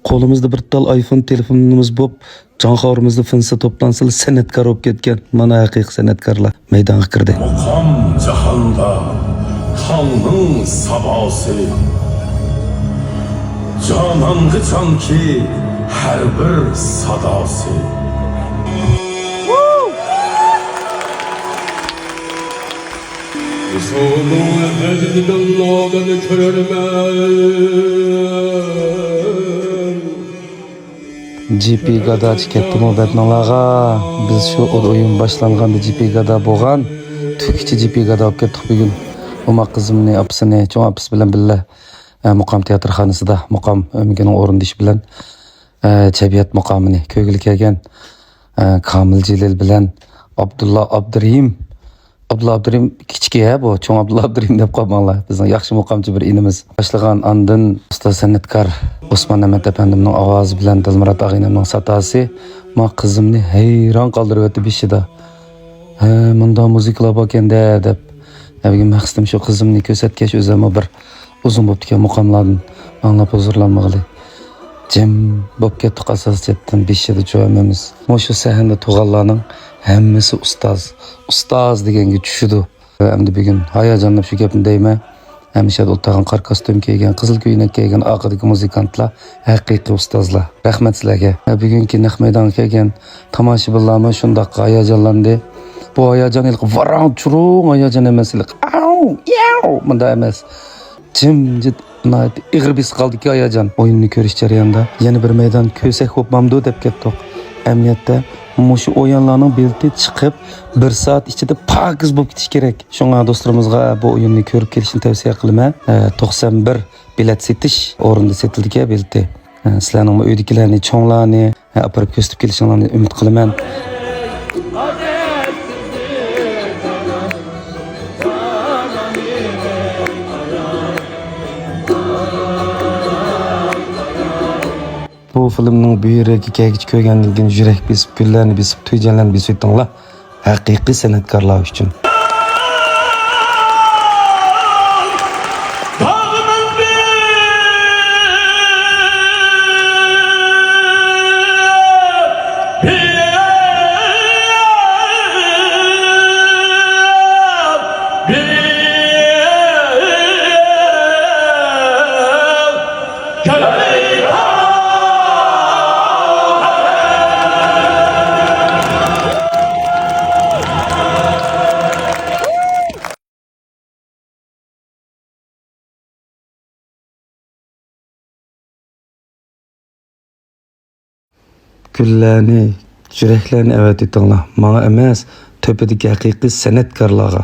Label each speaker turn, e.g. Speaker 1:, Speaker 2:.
Speaker 1: Qo'limizda bir tal iPhone telefonimiz bo'lib, jonxorimizda finsa to'plansa san'atkor bo'lib ketgan. Mana haqiqiy san'atkorlar maydonga kirdi.
Speaker 2: Muqam jahonda Tangning sabosi. Jononga jonki har bir sadosi. Resulun efendiden nağdanı körermen.
Speaker 1: GP Gada ketdi muhabbatnalarga. Biz shu o'yin boshlanganda GP Gada bo'lgan. Tükçü GP Gada olib ketdik bugun. Uma qizimni, apasini, cho'ng apasi bilan birga Muqam teatrxonasida Muqam o'migining o'rindishi bilan Chabiyat muqamini ko'gil kelgan Kamil Jilil bilan Abdulla Abdurim kichik bu, cho'ng Abdulla Abdurim deb qolmanglar. Bizning yaxshi muqamchi bir inimiz. Boshlagan andin ustoz san'atkor Osmon Ahmad apandimning ovozi bilan Dilmurod og'aynimning satasi men qizimni hayron qoldirib o'tdi beshida. Bunda muzikalar bor ekanda deb. Bugun maqsadim shu qizimni ko'rsatgach o'zim bir uzun bo'lib ketgan muqamlardan anglab huzurlanmoqli. Jim bo'lib ketdik asosiyatdan beshida jo'yamiz. Shu sahnada tug'anlarning hammasi ustoz deganga tushidi. Endi bugun hayajonlanib shu gapni deyman. Hamisha o'tag'an qor kostyum kiygan, qizil ko'ylak kiygan oqirdagi muzikantlar haqiqiy ustozlar. Rahmat sizlarga. Bugungi naq maydonga kelgan tomoshabinlarmi shundoq hayajonlandi. Bu hayajon ilk varang churung hayajon emas, ilk au yau bunda emas. Jimjit ig'ir bis qaldiki hayajon. O'yinni ko'rish jarayonida yana bir maydon ko'rsak xo'pmamdu deb ketdik. Amniyatda shu o'yinlarning belti chiqib 1 soat ichida pakiz bo'lib ketish kerak. Shunga do'stlarimizga bu o'yinni ko'rib kelishni tavsiya qilaman. 91 bilet setish o'rinda setildi belti. Sizlarning uydagilarni, cho'nglarni olib ko'rsatib kelishinglarni umid qilaman. Bu filmning bu yerdagi kegich ko'rgandan keyin yurak besib, gullarni besib, to'yjanlarni besib o'tdinglar. Haqiqiy san'atkorlar uchun. Gullarni, yuraklarni avat etinglar. Menga emas, to'pidagi haqiqiy san'atkorlarga.